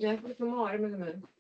Já foi 1 hora, mais ou menos.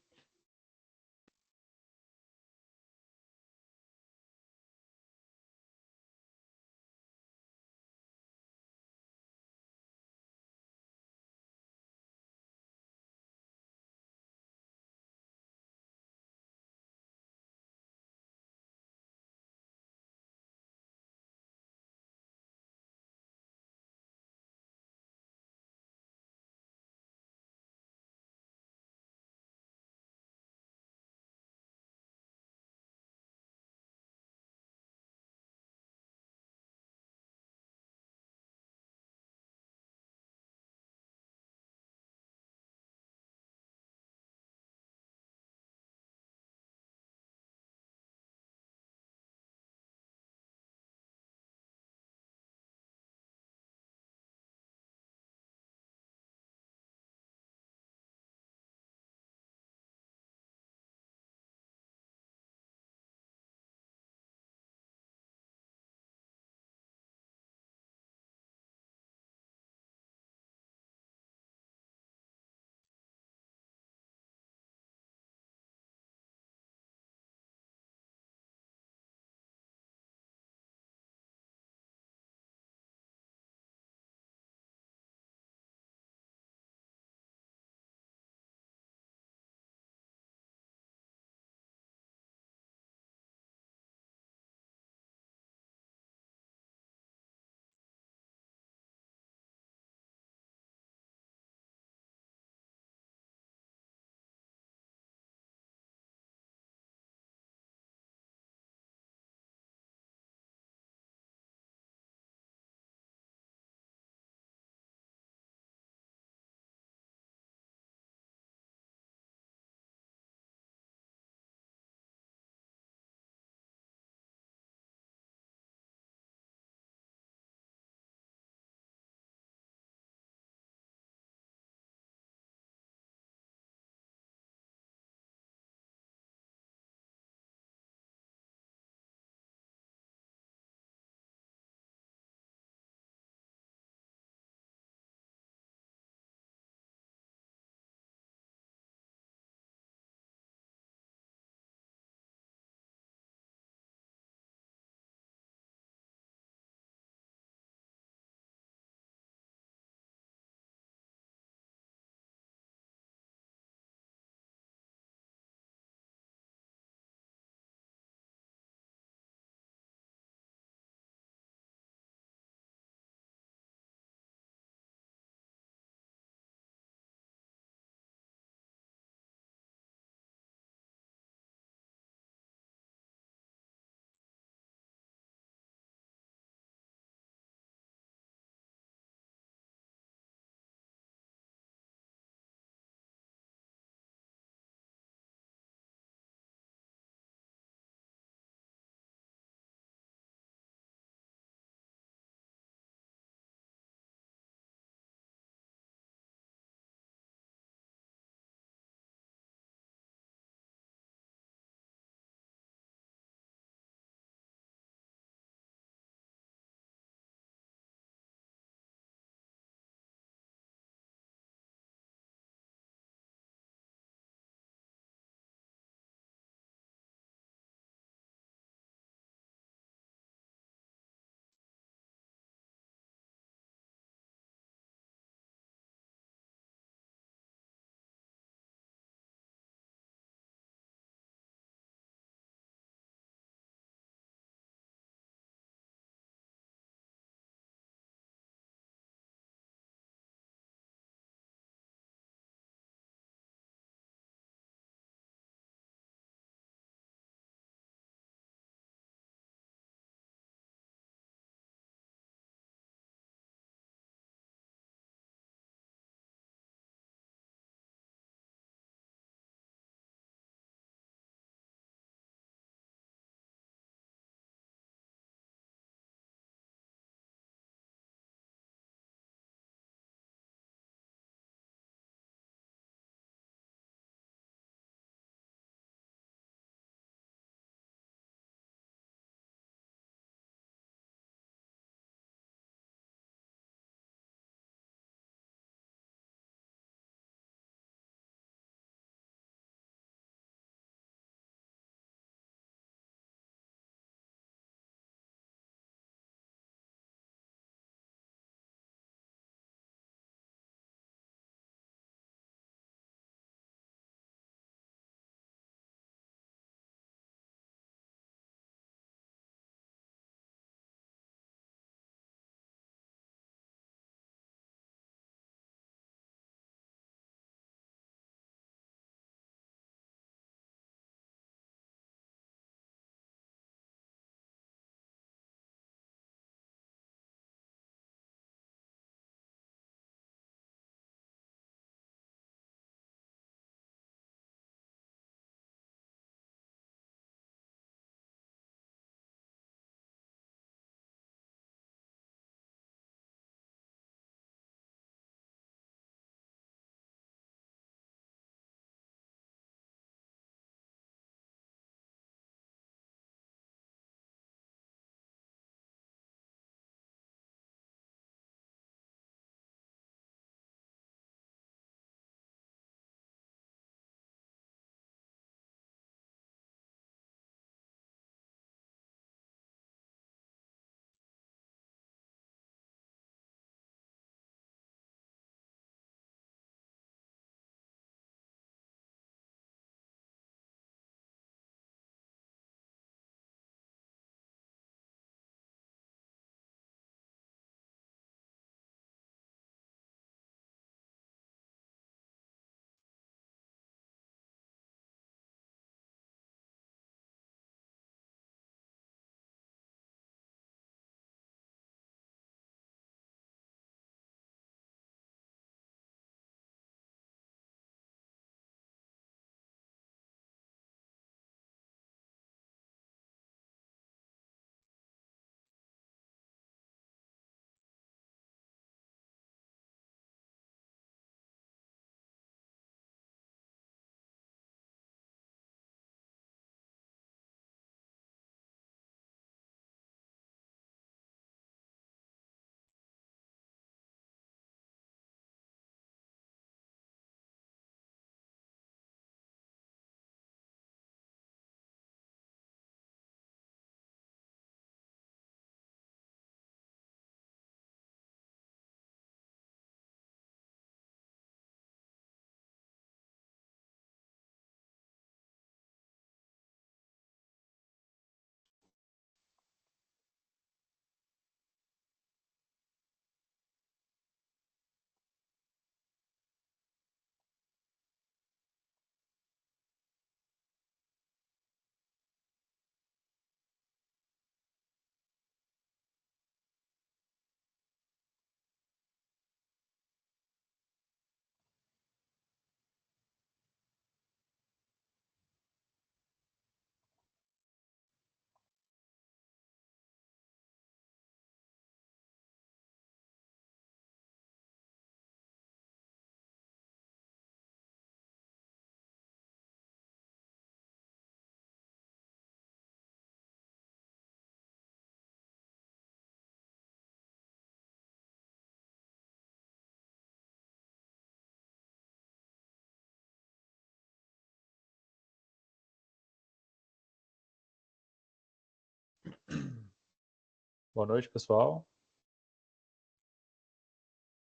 Boa noite, pessoal.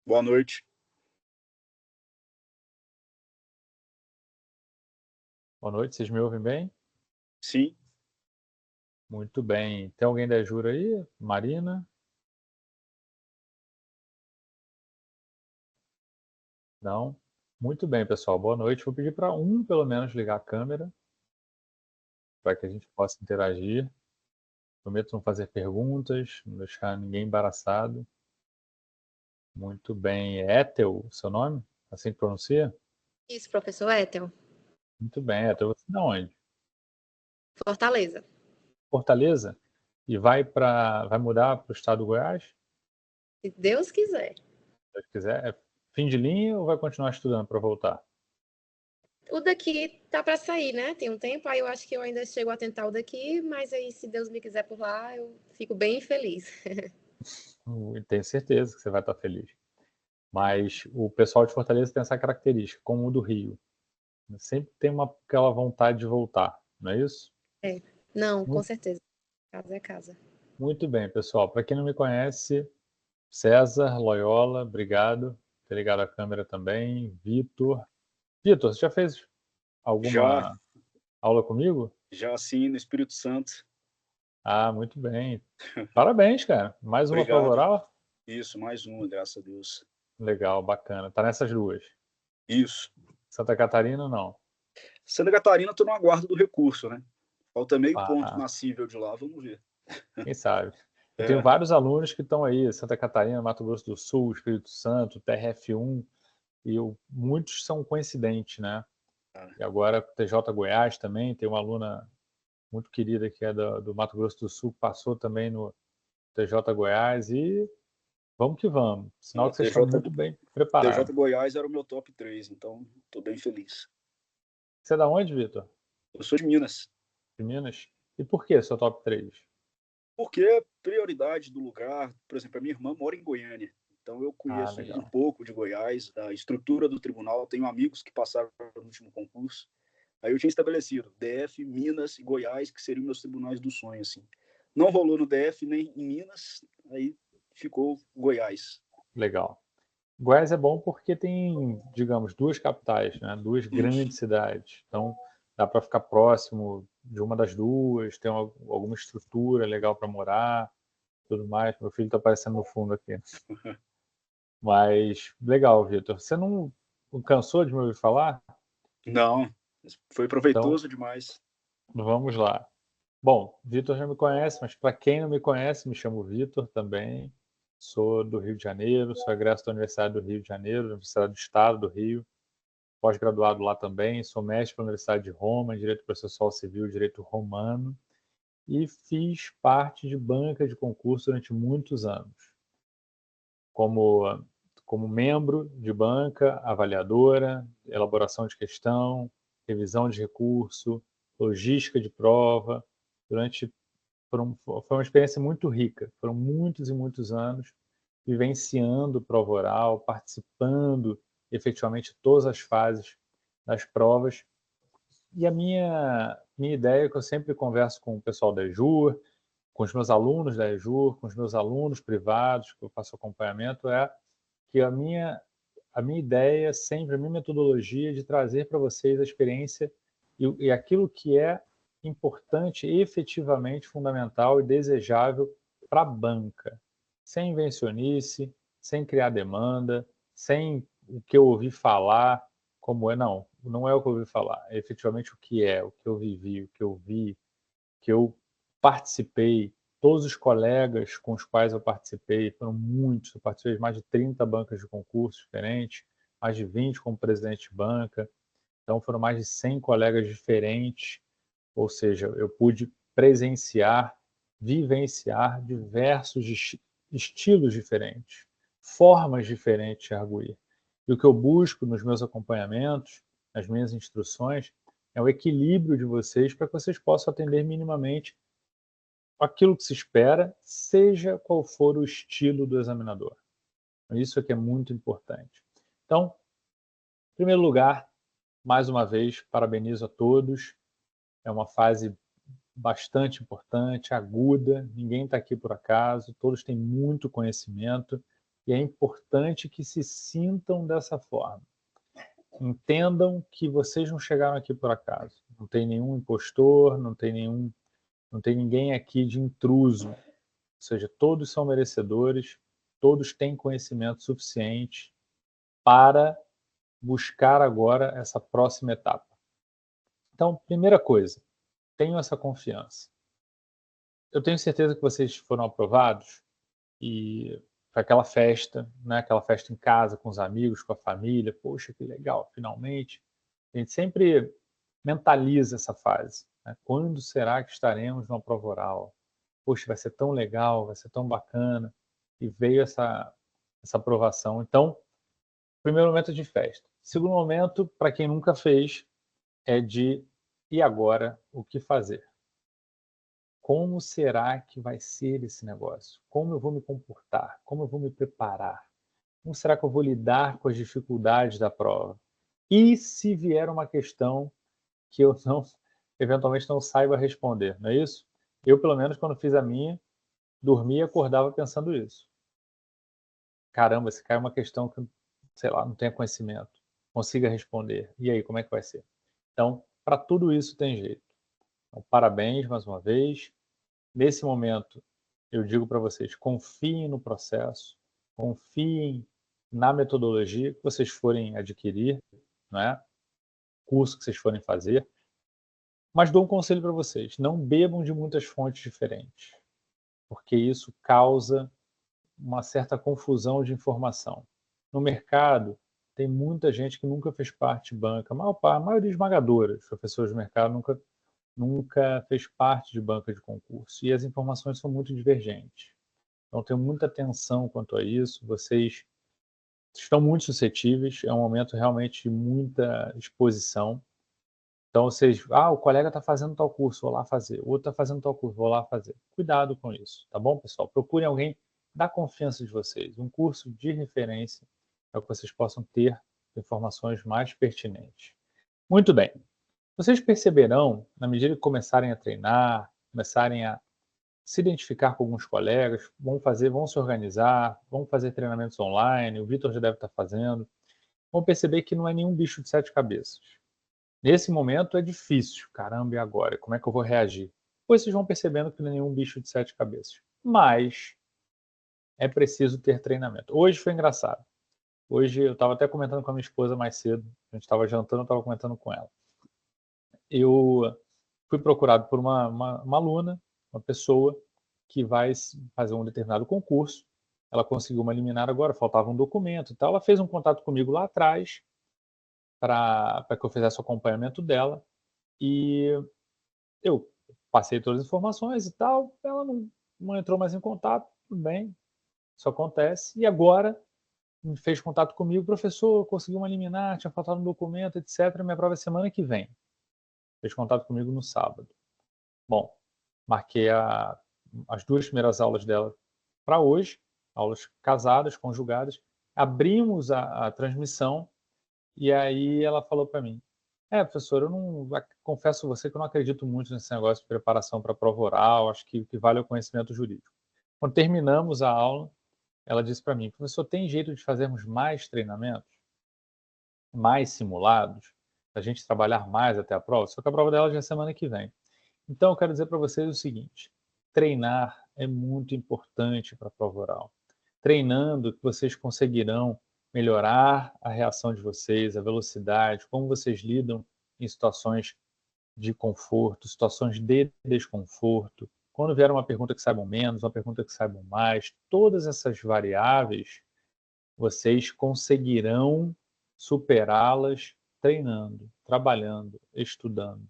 Boa noite. Boa noite, vocês me ouvem bem? Sim, Muito bem. Tem alguém da Jura aí? Marina? Não? Muito bem, pessoal. Boa noite. Vou pedir para pelo menos, ligar a câmera, para que a gente possa interagir. Prometo não fazer perguntas, não deixar ninguém embaraçado. Muito bem. É Ethel, seu nome? Assim que pronuncia? Isso, professor Ethel. Muito bem, Ethel. Você de onde? Fortaleza. Fortaleza? E vai mudar para o estado do Goiás? Se Deus quiser. Se Deus quiser. É fim de linha ou vai continuar estudando para voltar? O daqui tá para sair, né? Tem um tempo, aí eu acho que eu ainda chego a tentar o daqui, mas aí se Deus me quiser por lá, eu fico bem feliz. Tenho certeza que você vai estar feliz. Mas o pessoal de Fortaleza tem essa característica, como o do Rio. Sempre tem aquela vontade de voltar, não é isso? É. Não, com Muito, certeza. Casa é casa. muito bem, pessoal. Para quem não me conhece, César Loyola, obrigado por ter ligado a câmera também. Vitor. Vitor, você já fez já, alguma aula comigo? já assim no Espírito Santo. Ah, muito bem. Parabéns, cara. Mais uma prova Obrigado. oral? Isso, mais uma, graças a Deus. Legal, bacana. Tá nessas duas. Isso. Santa Catarina, não. Santa Catarina, estou no aguardo do recurso, né? Falta meio ponto Ah, na cível de lá, vamos ver. quem sabe? Eu tenho É, vários alunos que estão aí, Santa Catarina, Mato Grosso do Sul, Espírito Santo, TRF1, muitos são coincidentes, né? E agora TJ Goiás também, tem uma aluna muito querida que é do Mato Grosso do Sul, passou também no TJ Goiás e vamos que vamos. Sinal que vocês estão muito bem TJ preparados. Goiás era o meu top 3, então estou bem feliz. Você é da onde, Vitor? Eu sou de Minas. De Minas? E por que seu top 3? Porque prioridade do lugar, por exemplo, a minha irmã mora em Goiânia, então eu Ah, conheço um legal. pouco de Goiás, da estrutura do tribunal, tenho amigos que passaram no último concurso. Aí eu tinha estabelecido DF, Minas e Goiás, que seriam meus tribunais do sonho, assim. Não rolou no DF nem em Minas, aí ficou Goiás. Legal. Goiás é bom porque tem, digamos, duas capitais, né? Duas Isso. grandes cidades. Então, dá para ficar próximo de uma das duas, tem alguma estrutura legal para morar, tudo mais. Meu filho está aparecendo no fundo aqui. Mas, legal, Vitor. Você não cansou de me ouvir falar? Não, foi Então, proveitoso demais. vamos lá. Bom, Vitor já me conhece, mas para quem não me conhece, me chamo Vitor também. Sou do Rio de Janeiro, sou egresso da Universidade do Rio de Janeiro, Universidade do Estado do Rio. Pós-graduado lá também, sou mestre pela Universidade de Roma, em Direito Processual Civil e Direito Romano, e fiz parte de banca de concurso durante muitos anos, como, como membro de banca, avaliadora, elaboração de questão, revisão de recurso, logística de prova, durante foi uma experiência muito rica, foram muitos e muitos anos vivenciando prova oral, participando efetivamente de todas as fases das provas. E a minha ideia é que eu sempre converso com o pessoal da EJUR, com os meus alunos da EJUR, com os meus alunos privados, que eu faço acompanhamento, é que a minha ideia, sempre, a minha metodologia é de trazer para vocês a experiência e aquilo que é importante, efetivamente fundamental e desejável para a banca, sem invencionice, sem criar demanda, sem o que eu ouvi falar, como é, não é o que eu ouvi falar, é efetivamente o que eu vivi, o que eu vi, que eu participei, todos os colegas com os quais eu participei, foram muitos, eu participei de mais de 30 bancas de concurso diferentes, mais de 20 como presidente de banca, então foram mais de 100 colegas diferentes, ou seja, eu pude presenciar, vivenciar diversos estilos diferentes, formas diferentes de arguir. E o que eu busco nos meus acompanhamentos, nas minhas instruções, é o equilíbrio de vocês para que vocês possam atender minimamente aquilo que se espera, seja qual for o estilo do examinador. Isso é que é muito importante. Então, em primeiro lugar, mais uma vez, parabenizo a todos. É uma fase bastante importante, aguda, ninguém está aqui por acaso, todos têm muito conhecimento e é importante que se sintam dessa forma. Entendam que vocês não chegaram aqui por acaso, não tem nenhum impostor, não tem ninguém aqui de intruso, ou seja, todos são merecedores, todos têm conhecimento suficiente para buscar agora essa próxima etapa. Então, primeira coisa, tenham essa confiança. Eu tenho certeza que vocês foram aprovados e foi aquela festa, né? Aquela festa em casa, com os amigos, com a família. Poxa, que legal, finalmente. A gente sempre mentaliza essa fase, né? Quando será que estaremos numa prova oral? Poxa, vai ser tão legal, vai ser tão bacana. E veio essa aprovação. Então, primeiro momento de festa. Segundo momento, para quem nunca fez, é de e agora o que fazer? Como será que vai ser esse negócio? Como eu vou me comportar? Como eu vou me preparar? Como será que eu vou lidar com as dificuldades da prova? E se vier uma questão que eu não, eventualmente não saiba responder, não é isso? Eu, pelo menos, quando fiz a minha, dormia e acordava pensando isso. Caramba, se cai uma questão que, sei lá, não tenha conhecimento, consiga responder. E aí, como é que vai ser? Então, para tudo isso tem jeito. Então, parabéns mais uma vez. Nesse momento, eu digo para vocês, confiem no processo, confiem na metodologia que vocês forem adquirir, né? Curso que vocês forem fazer. Mas dou um conselho para vocês, não bebam de muitas fontes diferentes, porque isso causa uma certa confusão de informação. No mercado, tem muita gente que nunca fez parte de banca, a maioria esmagadora dos professores de mercado nunca fez parte de banca de concurso, e as informações são muito divergentes. Então, tenho muita atenção quanto a isso, vocês estão muito suscetíveis, é um momento realmente de muita exposição. Então, vocês, o colega está fazendo tal curso, vou lá fazer, o outro está fazendo tal curso, vou lá fazer. Cuidado com isso, tá bom, pessoal? Procurem alguém da confiança de vocês, um curso de referência, para que vocês possam ter informações mais pertinentes. Muito bem. Vocês perceberão, na medida que começarem a treinar, começarem a se identificar com alguns colegas, vão se organizar, vão fazer treinamentos online, o Vitor já deve estar fazendo, vão perceber que não é nenhum bicho de 7 cabeças. Nesse momento é difícil, caramba, e agora? Como é que eu vou reagir? Depois vocês vão percebendo que não é nenhum bicho de 7 cabeças. Mas é preciso ter treinamento. Hoje foi engraçado. Hoje eu estava até comentando com a minha esposa mais cedo, a gente estava jantando, eu estava comentando com ela. Eu fui procurado por uma aluna, uma pessoa que vai fazer um determinado concurso. Ela conseguiu uma liminar agora, faltava um documento e tal. Ela fez um contato comigo lá atrás para que eu fizesse o acompanhamento dela. E eu passei todas as informações e tal. Ela não entrou mais em contato, tudo bem, isso acontece. E agora me fez contato comigo, professor, consegui uma liminar, tinha faltado um documento, etc. Minha prova é semana que vem. Fez contato comigo no sábado. Bom, marquei as 2 primeiras aulas dela para hoje, aulas casadas, conjugadas. Abrimos a transmissão e aí ela falou para mim, professor, confesso a você que eu não acredito muito nesse negócio de preparação para a prova oral, acho que o que vale é o conhecimento jurídico. Quando terminamos a aula, ela disse para mim, professor, tem jeito de fazermos mais treinamentos? Mais simulados? Para a gente trabalhar mais até a prova? Só que a prova dela já é semana que vem. Então, eu quero dizer para vocês o seguinte, treinar é muito importante para a prova oral. Treinando, vocês conseguirão melhorar a reação de vocês, a velocidade, como vocês lidam em situações de conforto, situações de desconforto. Quando vier uma pergunta que saibam menos, uma pergunta que saibam mais, todas essas variáveis, vocês conseguirão superá-las treinando, trabalhando, estudando.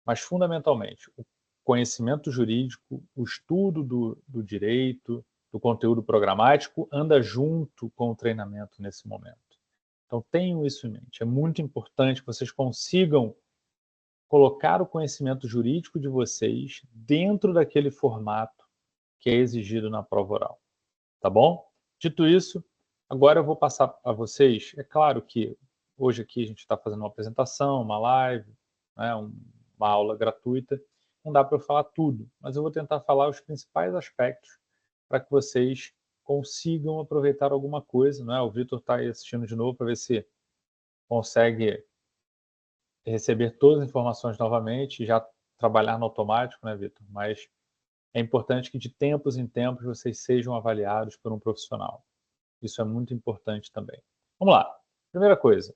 Mas, fundamentalmente, o conhecimento jurídico, o estudo do direito, do conteúdo programático, anda junto com o treinamento nesse momento. Então, tenham isso em mente. É muito importante que vocês consigam colocar o conhecimento jurídico de vocês dentro daquele formato que é exigido na prova oral. Tá bom? Dito isso, agora eu vou passar a vocês. É claro que hoje aqui a gente está fazendo uma apresentação, uma live, né, uma aula gratuita, não dá para eu falar tudo, mas eu vou tentar falar os principais aspectos para que vocês consigam aproveitar alguma coisa, não é? O Vitor está aí assistindo de novo para ver se consegue receber todas as informações novamente e já trabalhar no automático, né, Vitor? Mas é importante que de tempos em tempos vocês sejam avaliados por um profissional. Isso é muito importante também. Vamos lá. Primeira coisa,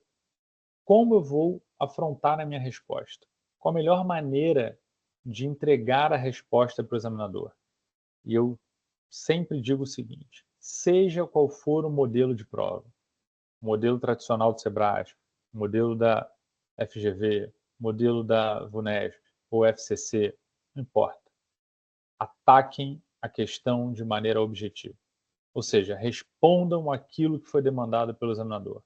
como eu vou afrontar a minha resposta? Qual a melhor maneira de entregar a resposta para o examinador? E eu sempre digo o seguinte, seja qual for o modelo de prova, modelo tradicional do Sebrae, modelo da FGV, modelo da VUNESP ou FCC, não importa. Ataquem a questão de maneira objetiva. Ou seja, respondam aquilo que foi demandado pelo examinador,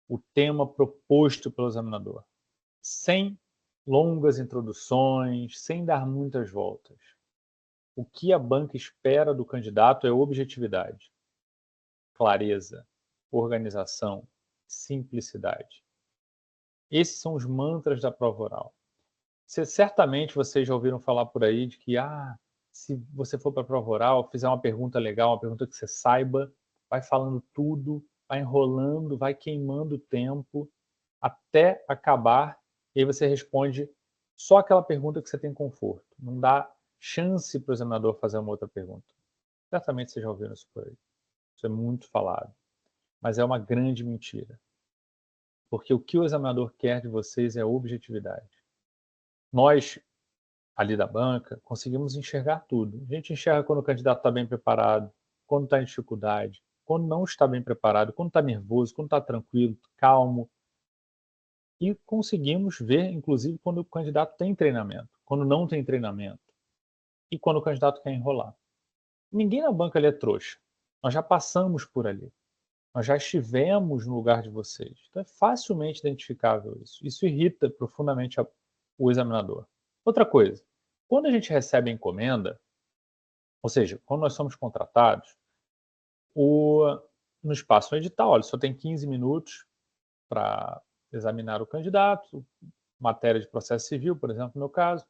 o tema proposto pelo examinador, sem longas introduções, sem dar muitas voltas. O que a banca espera do candidato é objetividade, clareza, organização, simplicidade. Esses são os mantras da prova oral. Certamente vocês já ouviram falar por aí de que se você for para a prova oral, fizer uma pergunta legal, uma pergunta que você saiba, vai falando tudo, vai enrolando, vai queimando o tempo até acabar, e aí você responde só aquela pergunta que você tem conforto. Não dá chance para o examinador fazer uma outra pergunta. Certamente vocês já ouviram isso por aí. Isso é muito falado. Mas é uma grande mentira. Porque o que o examinador quer de vocês é objetividade. Nós, ali da banca, conseguimos enxergar tudo. A gente enxerga quando o candidato está bem preparado, quando está em dificuldade, quando não está bem preparado, quando está nervoso, quando está tranquilo, calmo. E conseguimos ver, inclusive, quando o candidato tem treinamento, quando não tem treinamento e quando o candidato quer enrolar. Ninguém na banca ali é trouxa. Nós já passamos por ali. Nós já estivemos no lugar de vocês. Então é facilmente identificável isso. Isso irrita profundamente o examinador. Outra coisa, quando a gente recebe a encomenda, ou seja, quando nós somos contratados, nos passa um edital, olha, só tem 15 minutos para examinar o candidato, matéria de processo civil, por exemplo, no meu caso,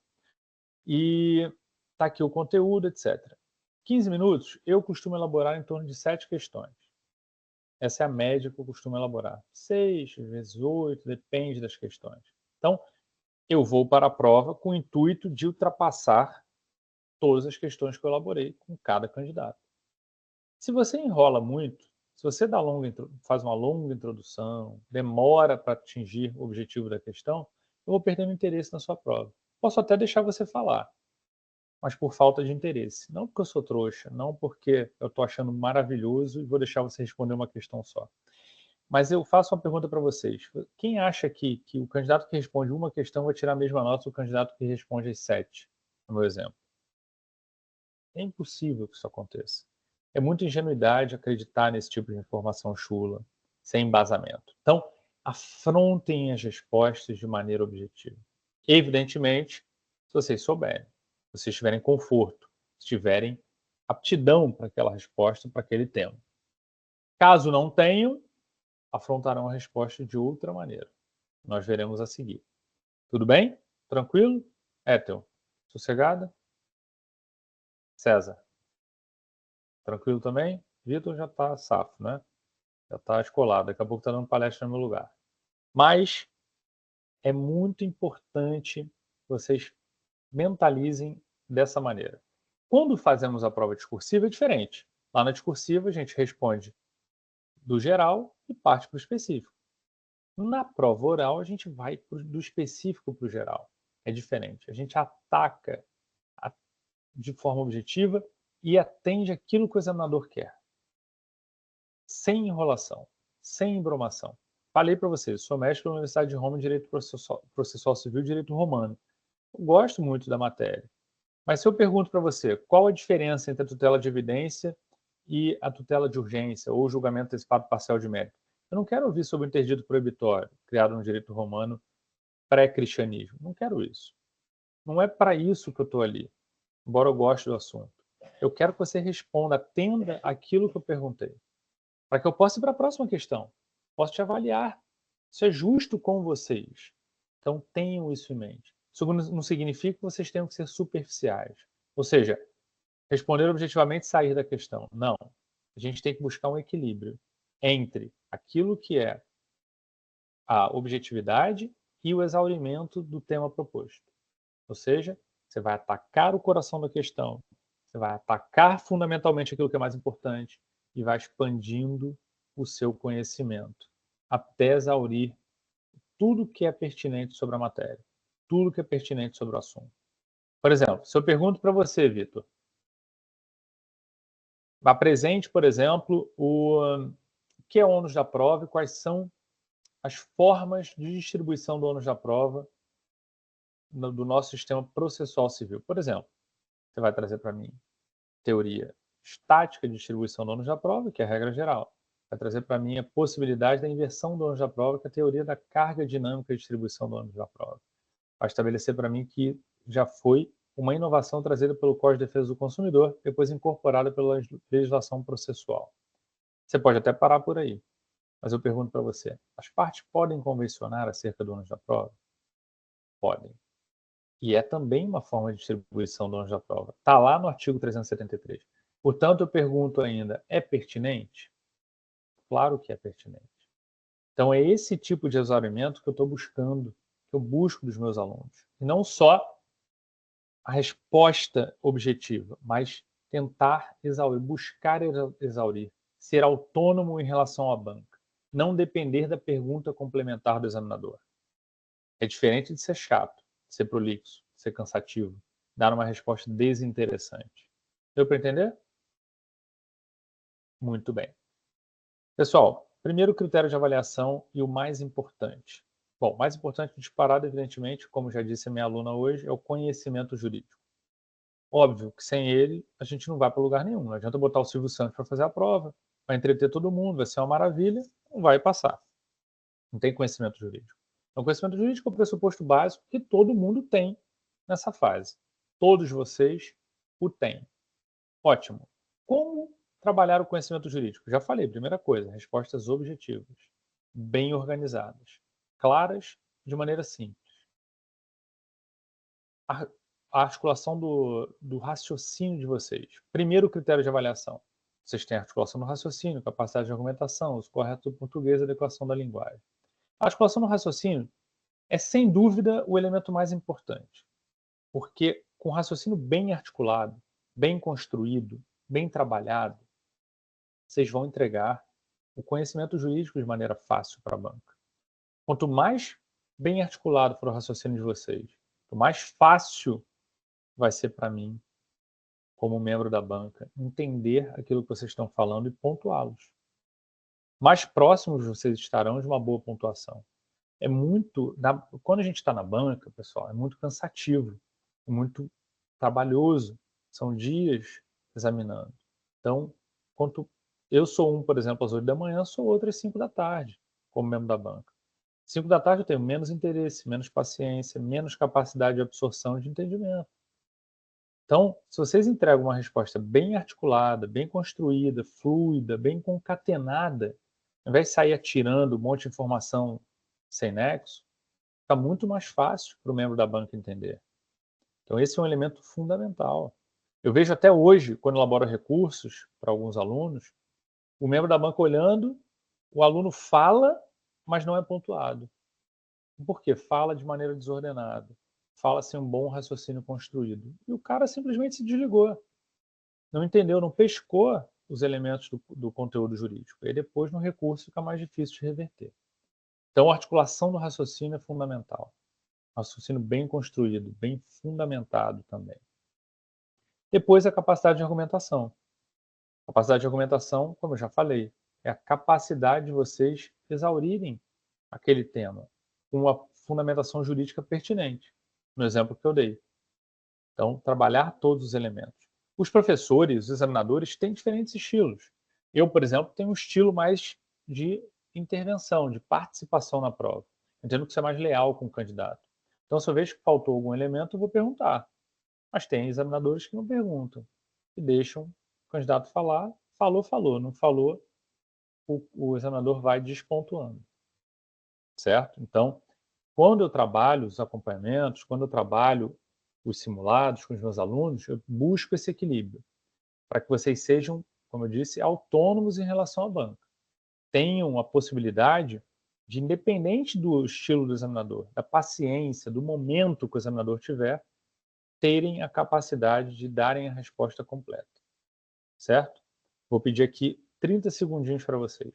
e está aqui o conteúdo, etc. 15 minutos, eu costumo elaborar em torno de 7 questões. Essa é a média que eu costumo elaborar. 6, às vezes 8, depende das questões. Então, eu vou para a prova com o intuito de ultrapassar todas as questões que eu elaborei com cada candidato. Se você enrola muito, se você faz uma longa introdução, demora para atingir o objetivo da questão, eu vou perdendo interesse na sua prova. Posso até deixar você falar, mas por falta de interesse. Não porque eu sou trouxa, não porque eu estou achando maravilhoso e vou deixar você responder uma questão só. Mas eu faço uma pergunta para vocês. Quem acha que o candidato que responde uma questão vai tirar a mesma nota do candidato que responde as 7, no meu exemplo? É impossível que isso aconteça. É muita ingenuidade acreditar nesse tipo de informação chula, sem embasamento. Então, afrontem as respostas de maneira objetiva. Evidentemente, se vocês souberem, se vocês tiverem conforto, se tiverem aptidão para aquela resposta, para aquele tema. Caso não tenham, afrontarão a resposta de outra maneira. Nós veremos a seguir. Tudo bem? Tranquilo? Ethel, sossegada? César, tranquilo também? Vitor já está safo, né? Já está escolado. Daqui a pouco está dando palestra no meu lugar. Mas é muito importante que vocês mentalizem dessa maneira. Quando fazemos a prova discursiva é diferente. Lá na discursiva a gente responde do geral e parte para o específico. Na prova oral a gente vai do específico para o geral. É diferente. A gente ataca de forma objetiva e atende aquilo que o examinador quer. Sem enrolação, sem embromação. Falei para vocês, sou mestre da Universidade de Roma em Direito Processual Civil e Direito Romano. Eu gosto muito da matéria. Mas se eu pergunto para você qual a diferença entre a tutela de evidência e a tutela de urgência ou julgamento antecipado parcial de mérito, eu não quero ouvir sobre o interdito proibitório criado no direito romano pré-cristianismo. Não quero isso. Não é para isso que eu estou ali, embora eu goste do assunto. Eu quero que você responda, atenda aquilo que eu perguntei, para que eu possa ir para a próxima questão. Posso te avaliar. Isso é justo com vocês. Então tenham isso em mente. Isso não significa que vocês tenham que ser superficiais. Ou seja, responder objetivamente e sair da questão. Não. A gente tem que buscar um equilíbrio entre aquilo que é a objetividade e o exaurimento do tema proposto. Ou seja, você vai atacar o coração da questão, você vai atacar fundamentalmente aquilo que é mais importante e vai expandindo o seu conhecimento até exaurir tudo que é pertinente sobre a matéria, tudo que é pertinente sobre o assunto. Por exemplo, se eu pergunto para você, Vitor, apresente, por exemplo, o que é o ônus da prova e quais são as formas de distribuição do ônus da prova do nosso sistema processual civil. Por exemplo, você vai trazer para mim teoria estática de distribuição do ônus da prova, que é a regra geral. Vai trazer para mim a possibilidade da inversão do ônus da prova, que é a teoria da carga dinâmica de distribuição do ônus da prova. Vai estabelecer para mim que já foi uma inovação trazida pelo Código de Defesa do Consumidor, depois incorporada pela legislação processual. Você pode até parar por aí, mas eu pergunto para você, as partes podem convencionar acerca do ônus da prova? Podem. E é também uma forma de distribuição do ônus da prova. Está lá no artigo 373. Portanto, eu pergunto ainda, é pertinente? Claro que é pertinente. Então, é esse tipo de exaurimento que eu estou buscando, que eu busco dos meus alunos. E não só a resposta objetiva, mas tentar exaurir, buscar exaurir, ser autônomo em relação à banca, não depender da pergunta complementar do examinador. É diferente de ser chato, de ser prolixo, de ser cansativo, dar uma resposta desinteressante. Deu para entender? Muito bem. Pessoal, primeiro critério de avaliação e o mais importante. Bom, o mais importante disparado, evidentemente, como já disse a minha aluna hoje, é o conhecimento jurídico. Óbvio que sem ele a gente não vai para lugar nenhum. Não adianta botar o Silvio Santos para fazer a prova, vai entreter todo mundo, vai ser uma maravilha, não vai passar. Não tem conhecimento jurídico. Então, o conhecimento jurídico é o pressuposto básico que todo mundo tem nessa fase. Todos vocês o têm. Ótimo. Como trabalhar o conhecimento jurídico? Já falei, primeira coisa, respostas objetivas, bem organizadas, claras, de maneira simples. A articulação do raciocínio de vocês. Primeiro critério de avaliação. Vocês têm articulação no raciocínio, capacidade de argumentação, uso correto do português e adequação da linguagem. A articulação no raciocínio é, sem dúvida, o elemento mais importante. Porque com raciocínio bem articulado, bem construído, bem trabalhado, vocês vão entregar o conhecimento jurídico de maneira fácil para a banca. Quanto mais bem articulado for o raciocínio de vocês, quanto mais fácil vai ser para mim, como membro da banca, entender aquilo que vocês estão falando e pontuá-los. Mais próximos vocês estarão de uma boa pontuação. Quando a gente está na banca, pessoal, é muito cansativo, é muito trabalhoso, são dias examinando. Então, eu sou um, por exemplo, às 8 da manhã, sou outro às 5 da tarde, como membro da banca. 5 da tarde eu tenho menos interesse, menos paciência, menos capacidade de absorção e de entendimento. Então, se vocês entregam uma resposta bem articulada, bem construída, fluida, bem concatenada, ao invés de sair atirando um monte de informação sem nexo, fica muito mais fácil para o membro da banca entender. Então, esse é um elemento fundamental. Eu vejo até hoje, quando elaboro recursos para alguns alunos, o membro da banca olhando, o aluno fala, mas não é pontuado. Por quê? Fala de maneira desordenada. Fala sem um bom raciocínio construído. E o cara simplesmente se desligou. Não entendeu, não pescou os elementos do conteúdo jurídico. E depois, no recurso, fica mais difícil de reverter. Então, a articulação do raciocínio é fundamental. Raciocínio bem construído, bem fundamentado também. Depois, a capacidade de argumentação. A capacidade de argumentação, como eu já falei, é a capacidade de vocês exaurirem aquele tema com uma fundamentação jurídica pertinente, no exemplo que eu dei. Então, trabalhar todos os elementos. Os professores, os examinadores, têm diferentes estilos. Eu, por exemplo, tenho um estilo mais de intervenção, de participação na prova. Entendo que você é mais leal com o candidato. Então, se eu vejo que faltou algum elemento, eu vou perguntar. Mas tem examinadores que não perguntam, que deixam o candidato falar, falou, não falou, o examinador vai despontuando. Certo? Então, Quando eu trabalho os acompanhamentos, quando eu trabalho os simulados com os meus alunos, eu busco esse equilíbrio, para que vocês sejam, como eu disse, autônomos em relação à banca. Tenham a possibilidade de, independente do estilo do examinador, da paciência, do momento que o examinador tiver, terem a capacidade de darem a resposta completa. Certo? Vou pedir aqui 30 segundinhos para vocês.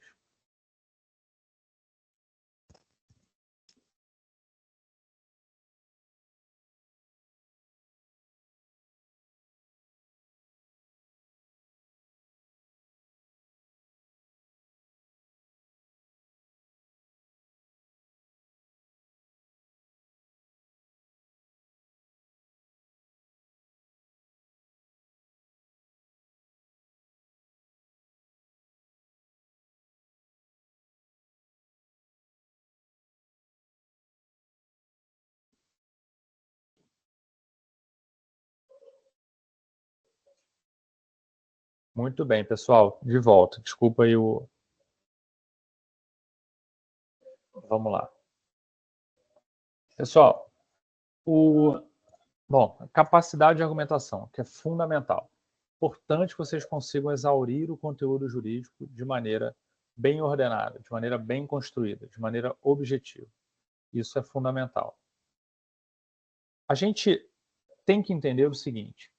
Muito bem, pessoal, de volta. Desculpa aí o... Vamos lá. Pessoal, bom, a capacidade de argumentação, que é fundamental. Importante que vocês consigam exaurir o conteúdo jurídico de maneira bem ordenada, de maneira bem construída, de maneira objetiva. Isso é fundamental. A gente tem que entender o seguinte: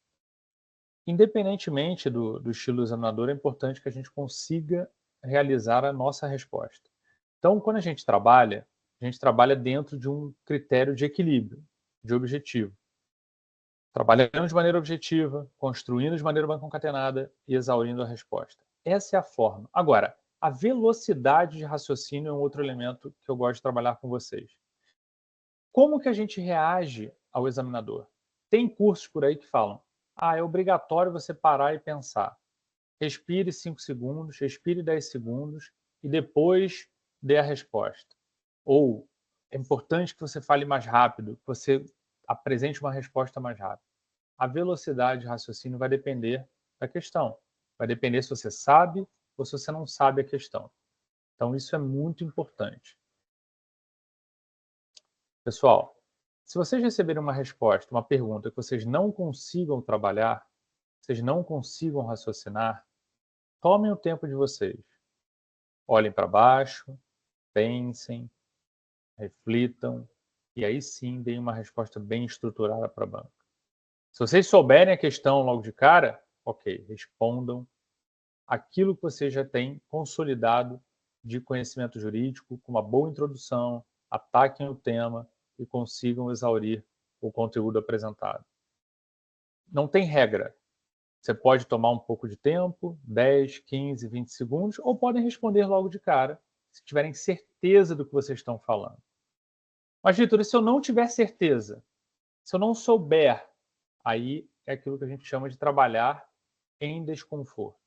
independentemente do estilo do examinador, é importante que a gente consiga realizar a nossa resposta. Então, quando a gente trabalha dentro de um critério de equilíbrio, de objetivo. Trabalhando de maneira objetiva, construindo de maneira bem concatenada e exaurindo a resposta. Essa é a forma. Agora, a velocidade de raciocínio é um outro elemento que eu gosto de trabalhar com vocês. Como que a gente reage ao examinador? Tem cursos por aí que falam: é obrigatório você parar e pensar. Respire 5 segundos, respire 10 segundos e depois dê a resposta. Ou é importante que você fale mais rápido, que você apresente uma resposta mais rápida. A velocidade de raciocínio vai depender da questão. Vai depender se você sabe ou se você não sabe a questão. Então, isso é muito importante. Pessoal, se vocês receberem uma resposta, uma pergunta que vocês não consigam trabalhar, vocês não consigam raciocinar, tomem o tempo de vocês. Olhem para baixo, pensem, reflitam, e aí sim deem uma resposta bem estruturada para a banca. Se vocês souberem a questão logo de cara, ok, respondam aquilo que vocês já têm consolidado de conhecimento jurídico, com uma boa introdução, ataquem o tema e consigam exaurir o conteúdo apresentado. Não tem regra. Você pode tomar um pouco de tempo, 10, 15, 20 segundos, ou podem responder logo de cara, se tiverem certeza do que vocês estão falando. Mas, Vitor, e se eu não tiver certeza? Se eu não souber, aí é aquilo que a gente chama de trabalhar em desconforto.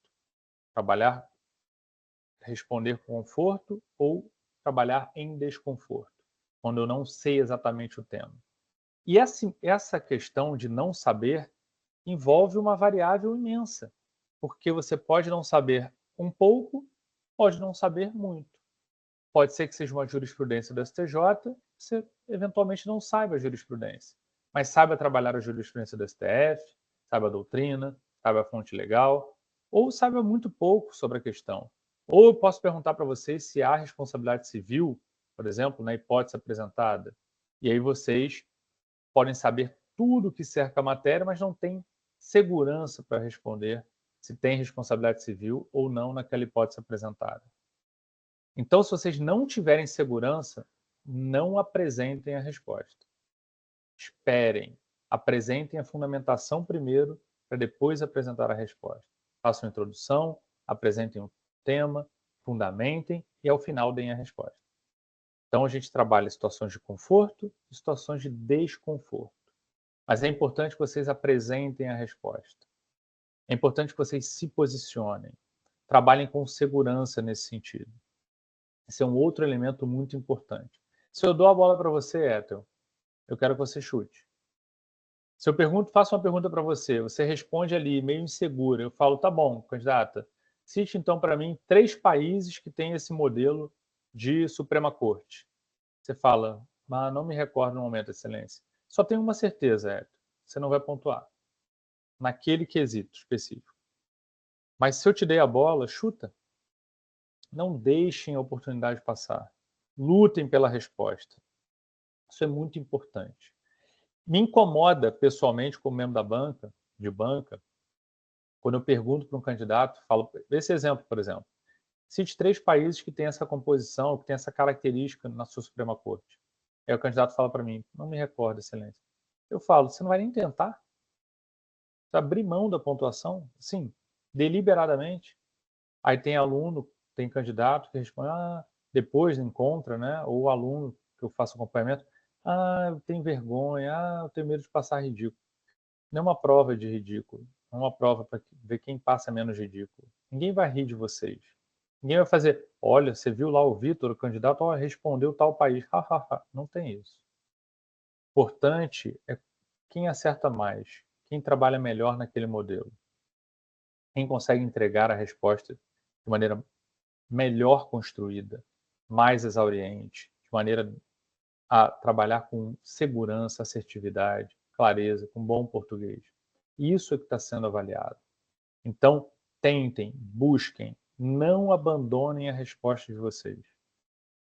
Trabalhar, responder com conforto ou trabalhar em desconforto, quando eu não sei exatamente o tema. E essa questão de não saber envolve uma variável imensa, porque você pode não saber um pouco, pode não saber muito. Pode ser que seja uma jurisprudência do STJ, você eventualmente não saiba a jurisprudência, mas saiba trabalhar a jurisprudência do STF, saiba a doutrina, saiba a fonte legal, ou saiba muito pouco sobre a questão. Ou eu posso perguntar para vocês se há responsabilidade civil, por exemplo, na hipótese apresentada, e aí vocês podem saber tudo o que cerca a matéria, mas não têm segurança para responder se tem responsabilidade civil ou não naquela hipótese apresentada. Então, se vocês não tiverem segurança, não apresentem a resposta. Esperem. Apresentem a fundamentação primeiro, para depois apresentar a resposta. Façam a introdução, apresentem o tema, fundamentem e, ao final, deem a resposta. Então, a gente trabalha situações de conforto e situações de desconforto. Mas é importante que vocês apresentem a resposta. É importante que vocês se posicionem. Trabalhem com segurança nesse sentido. Esse é um outro elemento muito importante. Se eu dou a bola para você, Ethel, eu quero que você chute. Se eu faço uma pergunta para você, você responde ali meio insegura, eu falo, tá bom, candidata, cite então para mim 3 países que têm esse modelo de Suprema Corte. Você fala Mas não me recordo no momento, excelência. Só tenho uma certeza, Hélio. Você não vai pontuar. Naquele quesito específico. Mas se eu te dei a bola, chuta. Não deixem a oportunidade passar. Lutem pela resposta. Isso é muito importante. Me incomoda pessoalmente, como membro da banca, quando eu pergunto para um candidato, falo, esse exemplo, por exemplo, cite 3 países que têm essa composição, que têm essa característica na sua Suprema Corte. Aí o candidato fala para mim, não me recordo, excelência. Eu falo, você não vai nem tentar? Você abrir mão da pontuação? Sim, deliberadamente. Aí tem aluno, tem candidato que responde, depois encontra, né? Ou o aluno que eu faço acompanhamento, eu tenho vergonha, eu tenho medo de passar ridículo. Não é uma prova de ridículo, é uma prova para ver quem passa menos ridículo. Ninguém vai rir de vocês. Ninguém vai fazer, olha, você viu lá o Vitor, o candidato, respondeu tal país. Não tem isso. O importante é quem acerta mais, quem trabalha melhor naquele modelo, quem consegue entregar a resposta de maneira melhor construída, mais exauriente, de maneira a trabalhar com segurança, assertividade, clareza, com bom português. Isso é que está sendo avaliado. Então, tentem, busquem, não abandonem a resposta de vocês.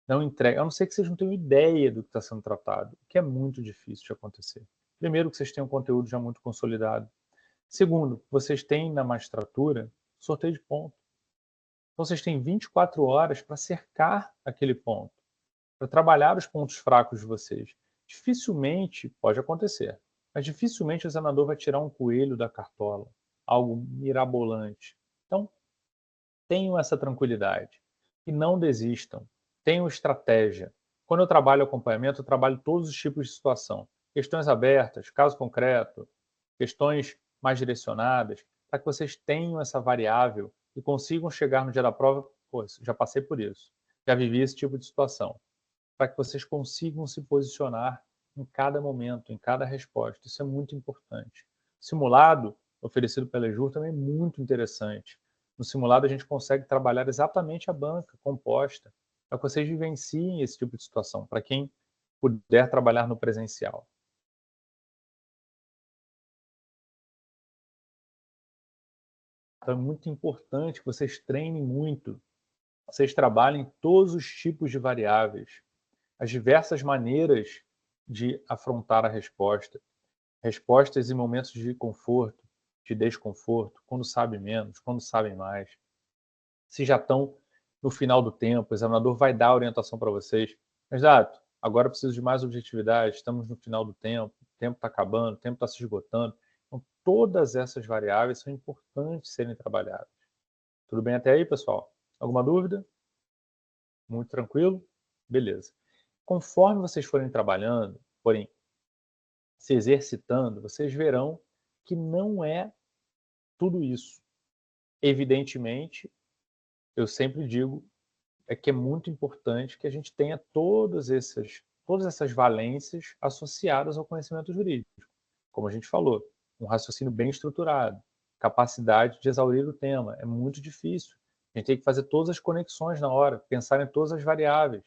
Não entreguem, a não ser que vocês não tenham ideia do que está sendo tratado, o que é muito difícil de acontecer. Primeiro, que vocês tenham um conteúdo já muito consolidado. Segundo, vocês têm na magistratura sorteio de ponto. Então, vocês têm 24 horas para cercar aquele ponto, para trabalhar os pontos fracos de vocês. Dificilmente, pode acontecer, mas dificilmente o examinador vai tirar um coelho da cartola, algo mirabolante. Então, tenham essa tranquilidade e não desistam. Tenham estratégia. Quando eu trabalho acompanhamento, eu trabalho todos os tipos de situação. Questões abertas, caso concreto, questões mais direcionadas, para que vocês tenham essa variável e consigam chegar no dia da prova, pô, já passei por isso, já vivi esse tipo de situação, para que vocês consigam se posicionar em cada momento, em cada resposta. Isso é muito importante. Simulado, oferecido pela EJUR, também é muito interessante. No simulado, a gente consegue trabalhar exatamente a banca composta, para que vocês vivenciem esse tipo de situação, para quem puder trabalhar no presencial. Então, é muito importante que vocês treinem muito, vocês trabalhem todos os tipos de variáveis, as diversas maneiras de afrontar a resposta. Respostas em momentos de conforto, de desconforto, quando sabem menos, quando sabem mais. Se já estão no final do tempo, o examinador vai dar a orientação para vocês. Exato, agora preciso de mais objetividade, estamos no final do tempo, o tempo está acabando, o tempo está se esgotando. Então, todas essas variáveis são importantes serem trabalhadas. Tudo bem até aí, pessoal? Alguma dúvida? Muito tranquilo? Beleza. Conforme vocês forem trabalhando, forem se exercitando, vocês verão que não é tudo isso. Evidentemente, eu sempre digo que é muito importante que a gente tenha todas essas valências associadas ao conhecimento jurídico. Como a gente falou, um raciocínio bem estruturado, capacidade de exaurir o tema. É muito difícil. A gente tem que fazer todas as conexões na hora, pensar em todas as variáveis.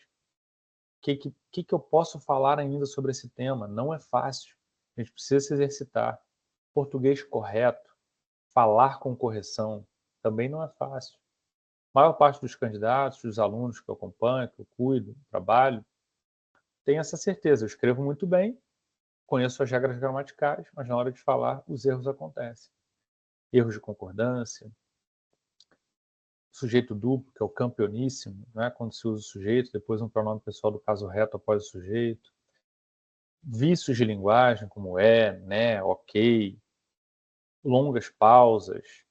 O que eu posso falar ainda sobre esse tema? Não é fácil. A gente precisa se exercitar. Português correto, falar com correção, também não é fácil. A maior parte dos candidatos, dos alunos que eu acompanho, que eu cuido, trabalho, tem essa certeza. Eu escrevo muito bem, conheço as regras gramaticais, mas na hora de falar, os erros acontecem. Erros de concordância, sujeito duplo, que é o campeoníssimo, né? Quando se usa o sujeito, depois um pronome pessoal do caso reto após o sujeito. Vícios de linguagem, como né, ok, longas pausas,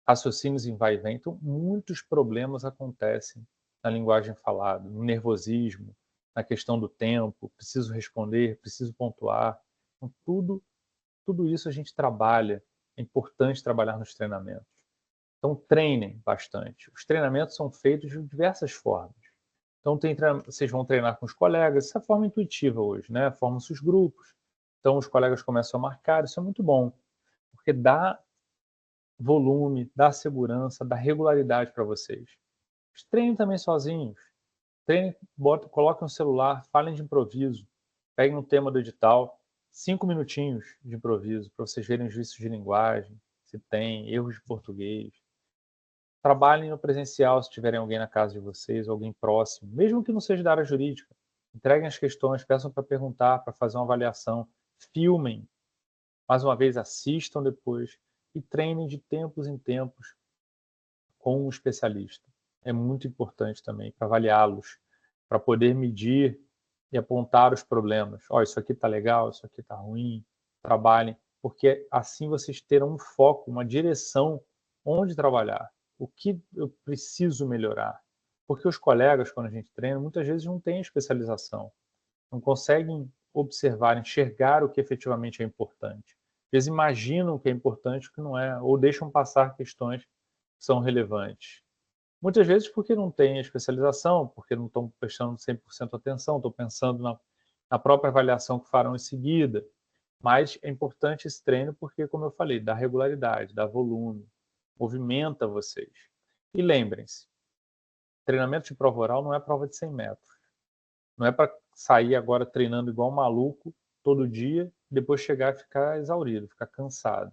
raciocínios em vai e vem. Então, muitos problemas acontecem na linguagem falada, no nervosismo, na questão do tempo, preciso responder, preciso pontuar. Então, tudo isso a gente trabalha, é importante trabalhar nos treinamentos. Então, treinem bastante. Os treinamentos são feitos de diversas formas. Então, vocês vão treinar com os colegas, essa forma intuitiva hoje, né? Formam-se os grupos. Então, os colegas começam a marcar, isso é muito bom, porque dá volume, dá segurança, dá regularidade para vocês. Treinem também sozinhos. Treinem, coloquem um celular, falem de improviso. Peguem um tema do edital, 5 minutinhos de improviso, para vocês verem os vícios de linguagem, se tem, erros de português. Trabalhem no presencial se tiverem alguém na casa de vocês, alguém próximo, mesmo que não seja da área jurídica. Entreguem as questões, peçam para perguntar, para fazer uma avaliação. Filmem. Mais uma vez, assistam depois e treinem de tempos em tempos com um especialista. É muito importante também para avaliá-los, para poder medir e apontar os problemas. Ó, isso aqui está legal, isso aqui está ruim. Trabalhem, porque assim vocês terão um foco, uma direção onde trabalhar. O que eu preciso melhorar? Porque os colegas, quando a gente treina, muitas vezes não têm especialização, não conseguem observar, enxergar o que efetivamente é importante. Eles imaginam o que é importante e o que não é, ou deixam passar questões que são relevantes. Muitas vezes porque não têm especialização, porque não estão prestando 100% atenção, estão pensando na própria avaliação que farão em seguida. Mas é importante esse treino porque, como eu falei, dá regularidade, dá volume, movimenta vocês. E lembrem-se, treinamento de prova oral não é prova de 100 metros. Não é para sair agora treinando igual um maluco todo dia, depois chegar e ficar exaurido, ficar cansado.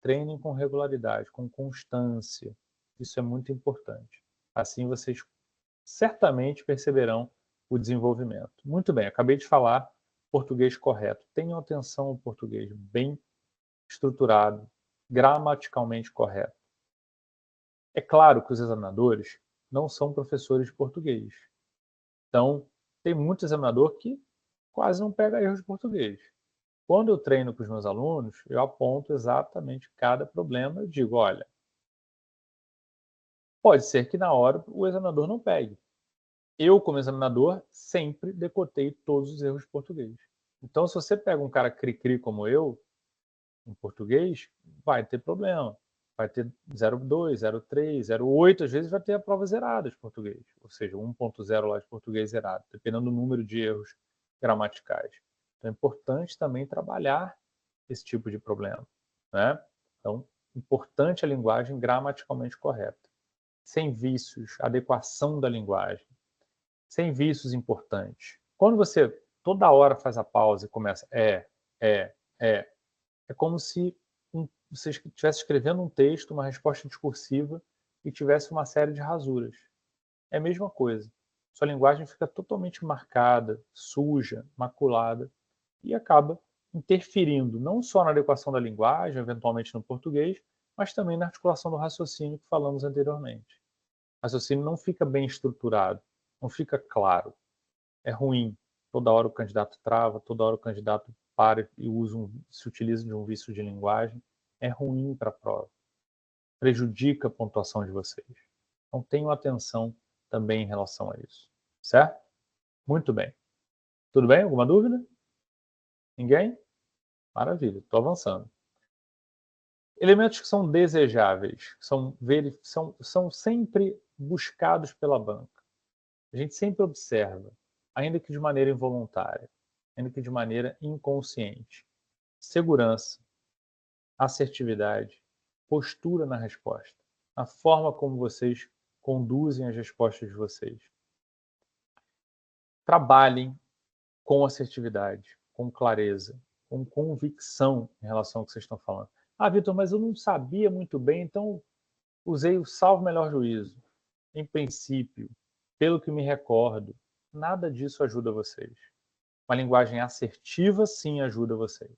Treinem com regularidade, com constância. Isso é muito importante. Assim vocês certamente perceberão o desenvolvimento. Muito bem, acabei de falar português correto. Tenham atenção ao português bem estruturado, gramaticalmente correto. É claro que os examinadores não são professores de português. Então, tem muito examinador que quase não pega erros de português. Quando eu treino com os meus alunos, eu aponto exatamente cada problema e digo, olha, pode ser que na hora o examinador não pegue. Eu, como examinador, sempre decotei todos os erros de português. Então, se você pega um cara cri-cri como eu, em português, vai ter problema. Vai ter 0,2, 0,3, 0,8, às vezes vai ter a prova zerada de português. Ou seja, 1,0 lá de português zerado, dependendo do número de erros gramaticais. Então, é importante também trabalhar esse tipo de problema, né? Então, importante a linguagem gramaticalmente correta. Sem vícios, adequação da linguagem. Sem vícios importantes. Quando você toda hora faz a pausa e começa é como se você estivesse escrevendo um texto, uma resposta discursiva e tivesse uma série de rasuras. É a mesma coisa. Sua linguagem fica totalmente marcada, suja, maculada e acaba interferindo não só na adequação da linguagem, eventualmente no português, mas também na articulação do raciocínio que falamos anteriormente. O raciocínio não fica bem estruturado, não fica claro. É ruim. Toda hora o candidato trava, toda hora o candidato para e se utiliza de um vício de linguagem. É ruim para a prova. Prejudica a pontuação de vocês. Então tenham atenção também em relação a isso. Certo? Muito bem. Tudo bem? Alguma dúvida? Ninguém? Maravilha, estou avançando. Elementos que são desejáveis, são sempre buscados pela banca. A gente sempre observa, ainda que de maneira involuntária, ainda que de maneira inconsciente. Segurança, assertividade, postura na resposta, a forma como vocês conduzem as respostas de vocês. Trabalhem com assertividade, com clareza, com convicção em relação ao que vocês estão falando. Ah, Vitor, mas eu não sabia muito bem, então usei o salvo melhor juízo. Em princípio, pelo que me recordo, nada disso ajuda vocês. Uma linguagem assertiva, sim, ajuda vocês.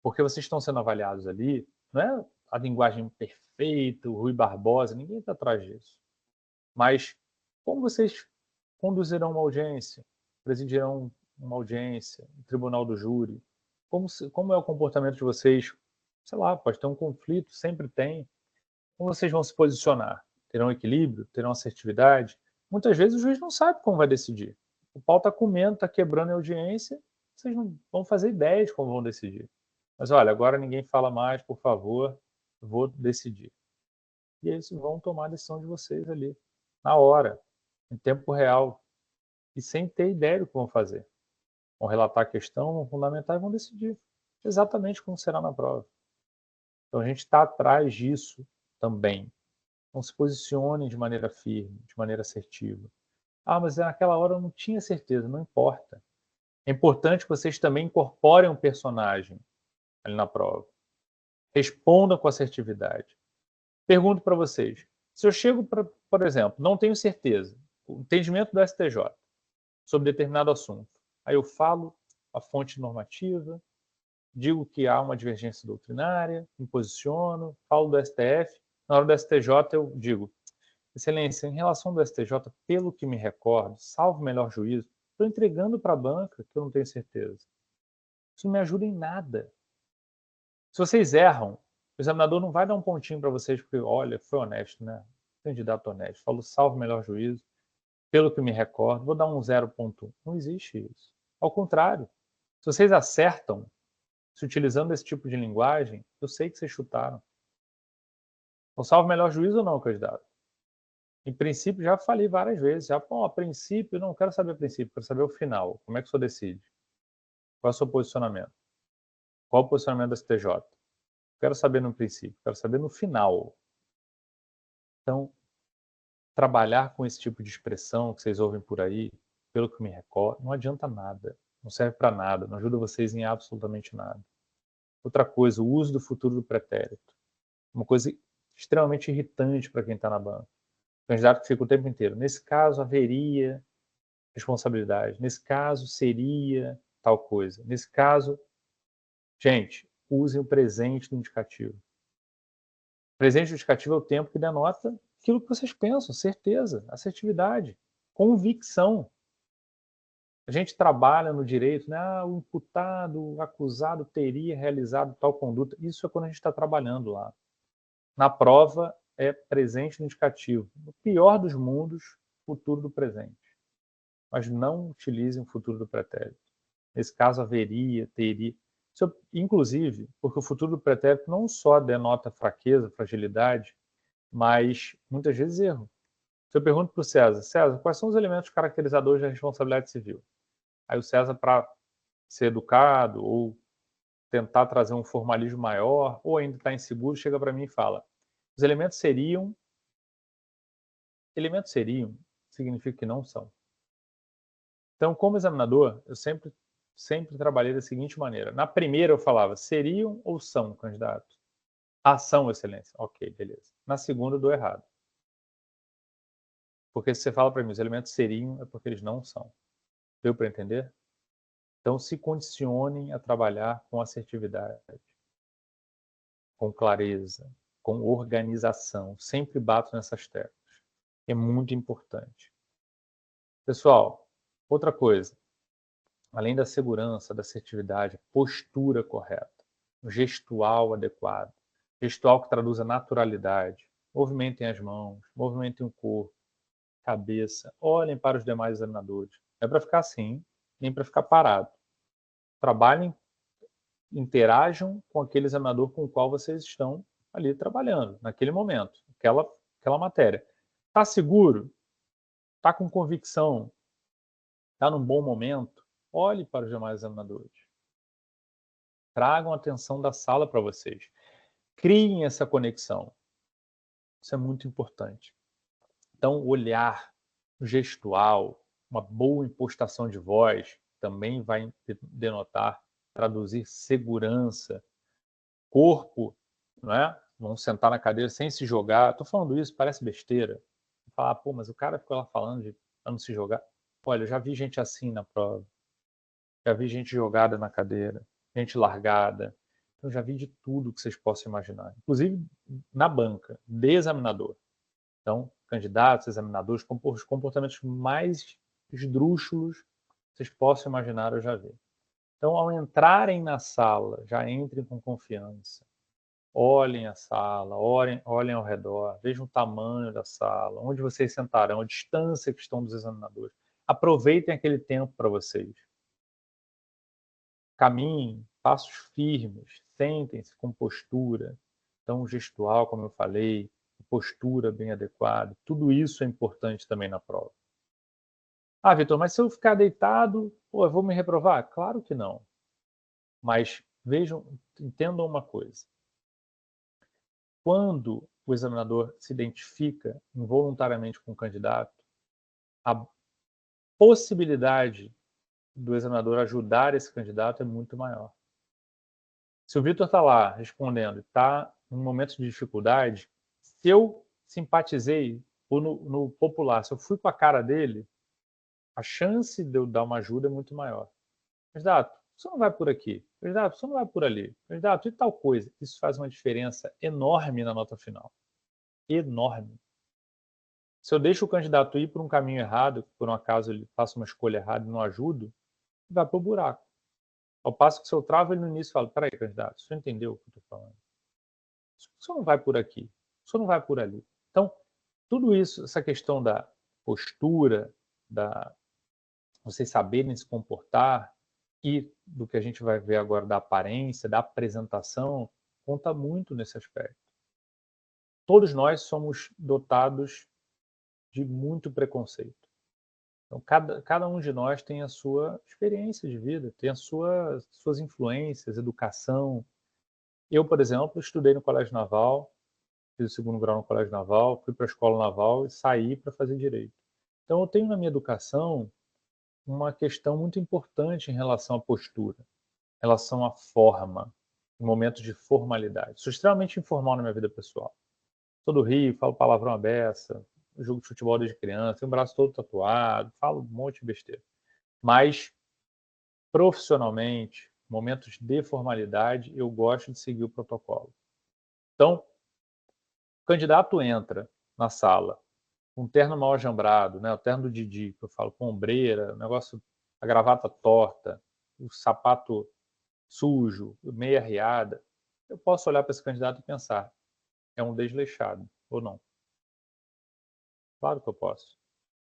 Porque vocês estão sendo avaliados ali, não é a linguagem perfeita, o Rui Barbosa, ninguém está atrás disso. Mas como vocês conduzirão uma audiência, presidirão uma audiência, um tribunal do júri, como é o comportamento de vocês, sei lá, pode ter um conflito, sempre tem. Como vocês vão se posicionar? Terão equilíbrio? Terão assertividade? Muitas vezes o juiz não sabe como vai decidir. O pau está comendo, está quebrando a audiência, vocês não vão fazer ideia de como vão decidir. Mas olha, agora ninguém fala mais, por favor, vou decidir. E eles vão tomar a decisão de vocês ali, na hora, em tempo real, e sem ter ideia do que vão fazer. Vão relatar a questão, vão fundamentar e vão decidir exatamente como será na prova. Então a gente está atrás disso também. Não se posicionem de maneira firme, de maneira assertiva. Ah, mas naquela hora eu não tinha certeza, não importa. É importante que vocês também incorporem um personagem ali na prova. Respondam com assertividade. Pergunto para vocês, se eu chego, por exemplo, não tenho certeza, o entendimento do STJ sobre determinado assunto, aí eu falo a fonte normativa, digo que há uma divergência doutrinária, me posiciono, falo do STF, na hora do STJ eu digo, Excelência, em relação do STJ, pelo que me recordo, salvo o melhor juízo, estou entregando para a banca que eu não tenho certeza. Isso não me ajuda em nada. Se vocês erram, o examinador não vai dar um pontinho para vocês porque, olha, foi honesto, né? Candidato honesto, falou salvo o melhor juízo, pelo que me recordo, vou dar um 0,1. Não existe isso. Ao contrário, se vocês acertam, se utilizando esse tipo de linguagem, eu sei que vocês chutaram. Não salvo o melhor juízo ou não, candidato? Em princípio, já falei várias vezes. Já, a princípio, não quero saber a princípio, quero saber o final. Como é que o senhor decide? Qual é o seu posicionamento? Qual é o posicionamento do STJ? Quero saber no princípio, quero saber no final. Então, trabalhar com esse tipo de expressão que vocês ouvem por aí, pelo que me recordo, não adianta nada. Não serve para nada, não ajuda vocês em absolutamente nada. Outra coisa, o uso do futuro do pretérito. Uma coisa extremamente irritante para quem está na banca. O candidato que fica o tempo inteiro. Nesse caso, haveria responsabilidade. Nesse caso, seria tal coisa. Nesse caso, gente, usem o presente do indicativo. O presente do indicativo é o tempo que denota aquilo que vocês pensam, certeza, assertividade, convicção. A gente trabalha no direito, né? O imputado, o acusado teria realizado tal conduta. Isso é quando a gente está trabalhando lá. Na prova, é presente no indicativo. No pior dos mundos, futuro do presente. Mas não utilizem o futuro do pretérito. Nesse caso, haveria, teria. Isso, inclusive, porque o futuro do pretérito não só denota fraqueza, fragilidade, mas muitas vezes erro. Se eu pergunto para o César, César, quais são os elementos caracterizadores da responsabilidade civil? Aí o César, para ser educado ou tentar trazer um formalismo maior, ou ainda está inseguro, chega para mim e fala: os elementos seriam. Elementos seriam significa que não são. Então, como examinador, eu sempre trabalhei da seguinte maneira. Na primeira eu falava, seriam ou são candidatos? Ah, são, excelência. Ok, beleza. Na segunda eu dou errado. Porque se você fala para mim, os elementos seriam, é porque eles não são. Deu para entender? Então, se condicionem a trabalhar com assertividade, com clareza, com organização. Sempre bato nessas teclas. É muito importante. Pessoal, outra coisa. Além da segurança, da assertividade, postura correta, o gestual adequado, gestual que traduz a naturalidade. Movimentem as mãos, movimentem o corpo, cabeça, olhem para os demais examinadores. Não é para ficar assim, nem para ficar parado. Trabalhem, interajam com aquele examinador com o qual vocês estão ali trabalhando, naquele momento, aquela matéria. Está seguro? Está com convicção? Está num bom momento? Olhe para os demais examinadores. Tragam a atenção da sala para vocês. Criem essa conexão. Isso é muito importante. Então, o olhar, o gestual, uma boa impostação de voz também vai denotar, traduzir segurança. Corpo, não é? Vão sentar na cadeira sem se jogar. Estou falando isso, parece besteira. Falar, pô, mas o cara ficou lá falando de não se jogar. Olha, eu já vi gente assim na prova. Já vi gente jogada na cadeira, gente largada. Eu já vi de tudo que vocês possam imaginar, inclusive na banca, de examinador. Então, candidatos, examinadores, os comportamentos mais esdrúxulos que vocês possam imaginar, eu já vi. Então, ao entrarem na sala, já entrem com confiança. Olhem a sala, olhem ao redor, vejam o tamanho da sala, onde vocês sentarão, a distância que estão dos examinadores. Aproveitem aquele tempo para vocês. Caminhem, passos firmes, sentem-se com postura. Então, gestual, como eu falei, postura bem adequada, tudo isso é importante também na prova. Ah, Vitor, mas se eu ficar deitado, pô, eu vou me reprovar? Claro que não. Mas vejam, entendam uma coisa. Quando o examinador se identifica involuntariamente com o candidato, a possibilidade do examinador ajudar esse candidato é muito maior. Se o Vitor está lá respondendo e está em um momento de dificuldade, se eu simpatizei, ou no popular, se eu fui com a cara dele, a chance de eu dar uma ajuda é muito maior. Candidato, você não vai por aqui. Candidato, você não vai por ali. Candidato, e tal coisa. Isso faz uma diferença enorme na nota final. Enorme. Se eu deixo o candidato ir por um caminho errado, por um acaso ele faça uma escolha errada e não ajudo, ele vai para o buraco. Ao passo que se eu travo ele no início e falo, peraí, candidato, você entendeu o que eu estou falando? O senhor não vai por aqui, o senhor não vai por ali. Então, tudo isso, essa questão da postura, da vocês saberem se comportar e do que a gente vai ver agora da aparência, da apresentação, conta muito nesse aspecto. Todos nós somos dotados de muito preconceito. Então, cada um de nós tem a sua experiência de vida, tem as suas influências, educação. Eu, por exemplo, estudei no Colégio Naval, fiz o 2º grau no Colégio Naval, fui para a Escola Naval e saí para fazer Direito. Então, eu tenho na minha educação uma questão muito importante em relação à postura, em relação à forma, em momentos de formalidade. Sou extremamente informal na minha vida pessoal. Sou do Rio, falo palavrão à beça, jogo de futebol desde criança, tenho o braço todo tatuado, falo um monte de besteira. Mas, profissionalmente, momentos de formalidade, eu gosto de seguir o protocolo. Então, o candidato entra na sala, um terno mal ajambrado, né, o terno do Didi, que eu falo, com ombreira, negócio, a gravata torta, o sapato sujo, meia riada, eu posso olhar para esse candidato e pensar, é um desleixado ou não? Claro que eu posso.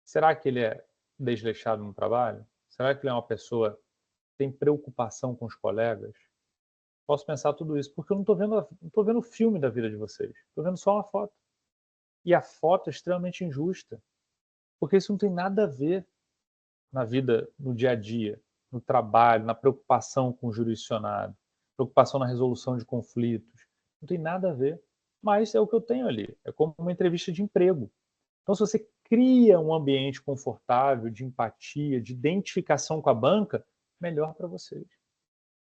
Será que ele é desleixado no trabalho? Será que ele é uma pessoa que tem preocupação com os colegas? Posso pensar tudo isso, porque eu não estou vendo o filme da vida de vocês. Estou vendo só uma foto. E a foto é extremamente injusta, porque isso não tem nada a ver na vida, no dia a dia, no trabalho, na preocupação com o jurisdicionado, preocupação na resolução de conflitos. Não tem nada a ver. Mas é o que eu tenho ali. É como uma entrevista de emprego. Então, se você cria um ambiente confortável, de empatia, de identificação com a banca, melhor para vocês.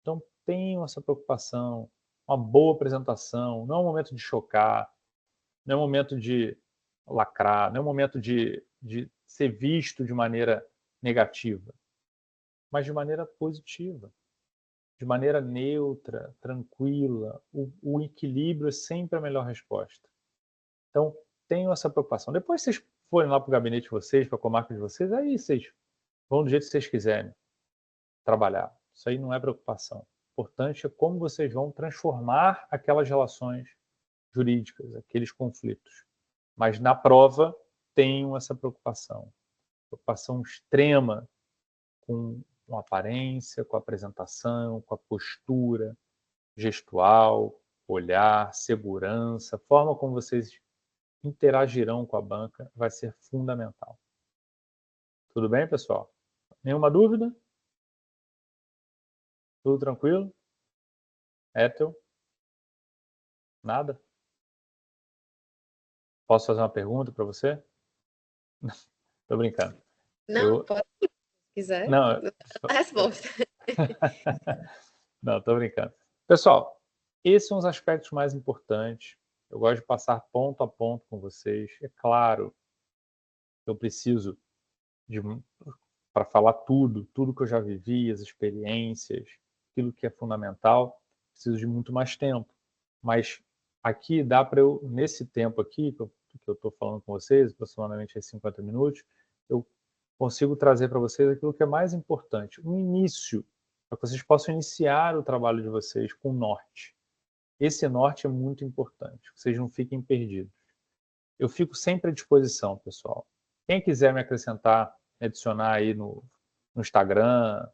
Então, tenham essa preocupação, uma boa apresentação, não é um momento de chocar, não é um momento de lacrar, não é um momento de ser visto de maneira negativa, mas de maneira positiva, de maneira neutra, tranquila. O equilíbrio é sempre a melhor resposta. Então, tenham essa preocupação. Depois vocês forem lá para o gabinete de vocês, para a comarca de vocês, aí vocês vão do jeito que vocês quiserem trabalhar. Isso aí não é preocupação. O importante é como vocês vão transformar aquelas relações jurídicas, aqueles conflitos. Mas na prova, tenham essa preocupação. Preocupação extrema com a aparência, com a apresentação, com a postura gestual, olhar, segurança, a forma como vocês interagirão com a banca vai ser fundamental. Tudo bem, pessoal? Nenhuma dúvida? Tudo tranquilo? Ethel? Nada? Posso fazer uma pergunta para você? Tô brincando. Não, pode, se quiser. Não, A resposta. não, tô brincando. Pessoal, esses são os aspectos mais importantes. Eu gosto de passar ponto a ponto com vocês. É claro, eu preciso para falar tudo que eu já vivi, as experiências, aquilo que é fundamental, preciso de muito mais tempo. Mas aqui dá para eu, nesse tempo aqui que eu estou falando com vocês, aproximadamente 50 minutos, eu consigo trazer para vocês aquilo que é mais importante, um início, para que vocês possam iniciar o trabalho de vocês com norte. Esse norte é muito importante, vocês não fiquem perdidos. Eu fico sempre à disposição, pessoal. Quem quiser me acrescentar, me adicionar aí no Instagram,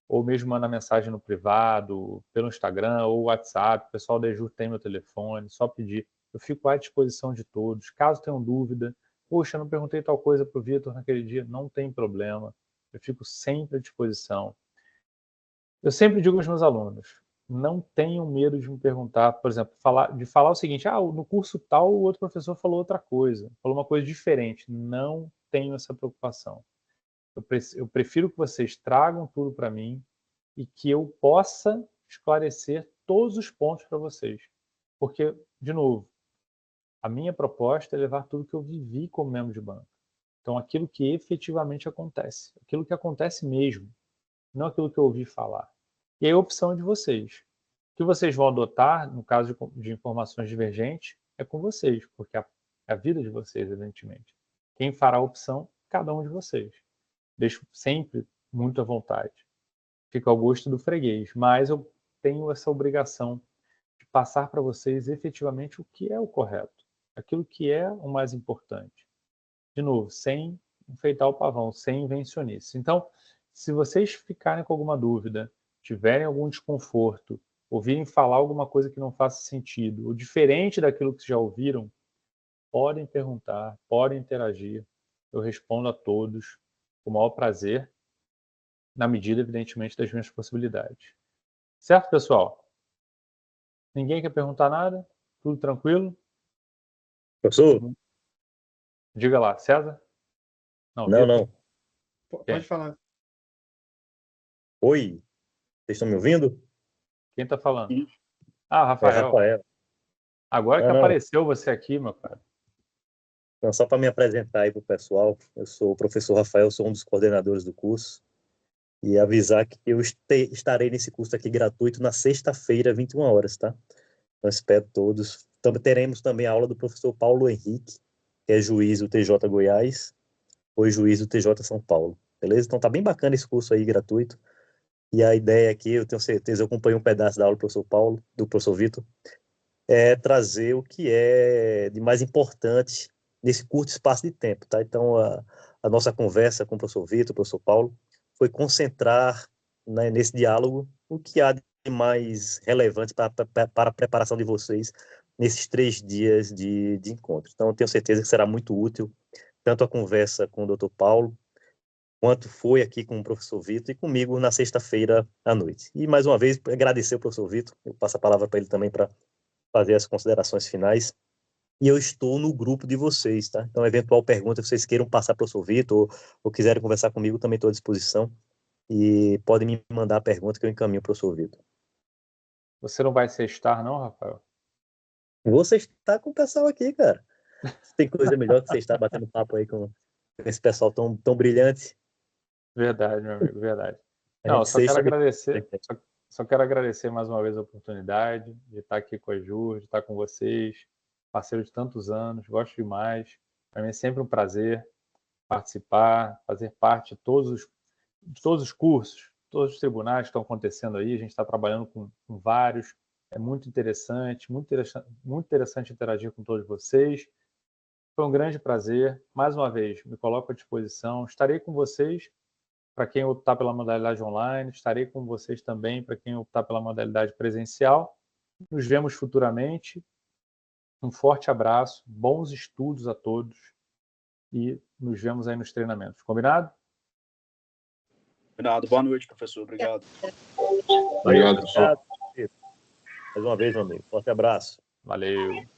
ou mesmo mandar mensagem no privado, pelo Instagram ou WhatsApp, o pessoal da Ejur tem meu telefone, só pedir. Eu fico à disposição de todos. Caso tenham dúvida, poxa, não perguntei tal coisa para o Vitor naquele dia, não tem problema. Eu fico sempre à disposição. Eu sempre digo aos meus alunos, não tenham medo de me perguntar, por exemplo, de falar o seguinte, no curso tal o outro professor falou outra coisa, falou uma coisa diferente. Não tenho essa preocupação. Eu prefiro que vocês tragam tudo para mim e que eu possa esclarecer todos os pontos para vocês. Porque, de novo, a minha proposta é levar tudo que eu vivi como membro de banco. Então, aquilo que efetivamente acontece. Aquilo que acontece mesmo. Não aquilo que eu ouvi falar. E aí a opção é de vocês. O que vocês vão adotar, no caso de informações divergentes, é com vocês, porque é a vida de vocês, evidentemente. Quem fará a opção? Cada um de vocês. Deixo sempre muito à vontade. Fica ao gosto do freguês, mas eu tenho essa obrigação de passar para vocês efetivamente o que é o correto, aquilo que é o mais importante. De novo, sem enfeitar o pavão, sem invencionice. Então, se vocês ficarem com alguma dúvida, tiverem algum desconforto, ouvirem falar alguma coisa que não faça sentido, ou diferente daquilo que já ouviram, podem perguntar, podem interagir. Eu respondo a todos com o maior prazer, na medida, evidentemente, das minhas possibilidades. Certo, pessoal? Ninguém quer perguntar nada? Tudo tranquilo? Professor? Diga lá, César? Não, Vitor? não. Pode falar. Oi, vocês estão me ouvindo? Quem está falando? Ah, É Rafael. Rafael. Agora que Não. apareceu você aqui, meu cara. Então, só para me apresentar aí para o pessoal, eu sou o professor Rafael, sou um dos coordenadores do curso, e avisar que eu estarei nesse curso aqui gratuito na sexta-feira, 21 horas, tá? Então, espero todos. Teremos também a aula do professor Paulo Henrique, que é juiz do TJ Goiás, foi juiz do TJ São Paulo, beleza? Então tá bem bacana esse curso aí, gratuito. E a ideia aqui, eu tenho certeza, eu acompanhei um pedaço da aula do professor Paulo, do professor Vitor, é trazer o que é de mais importante nesse curto espaço de tempo, tá? Então, a nossa conversa com o professor Vitor, o professor Paulo, foi concentrar, né, nesse diálogo o que há de mais relevante para a preparação de vocês nesses 3 dias de encontro. Então, eu tenho certeza que será muito útil, tanto a conversa com o Dr. Paulo, quanto foi aqui com o professor Vitor e comigo na sexta-feira à noite. E, mais uma vez, agradecer ao professor Vitor, eu passo a palavra para ele também para fazer as considerações finais. E eu estou no grupo de vocês, tá? Então, eventual pergunta que vocês queiram passar para o professor Vitor ou quiserem conversar comigo, também estou à disposição. E podem me mandar a pergunta que eu encaminho para o professor Vitor. Você não vai sextar, não, Rafael? Você está com o pessoal aqui, cara. Tem coisa melhor que você estar batendo papo aí com esse pessoal tão brilhante. Verdade, meu amigo, verdade. A Não, gente só quero sexta- agradecer. Só quero agradecer mais uma vez a oportunidade de estar aqui com a Ju, de estar com vocês, parceiro de tantos anos, gosto demais. Para mim é sempre um prazer participar, fazer parte de todos os cursos, todos os tribunais que estão acontecendo aí. A gente está trabalhando com vários. É muito interessante interagir com todos vocês. Foi um grande prazer. Mais uma vez, me coloco à disposição. Estarei com vocês para quem optar pela modalidade online, estarei com vocês também para quem optar pela modalidade presencial. Nos vemos futuramente. Um forte abraço, bons estudos a todos e nos vemos aí nos treinamentos. Combinado? Combinado. Boa noite, professor. Obrigado. Obrigado, professor. Mais uma vez, meu amigo. Forte abraço. Valeu.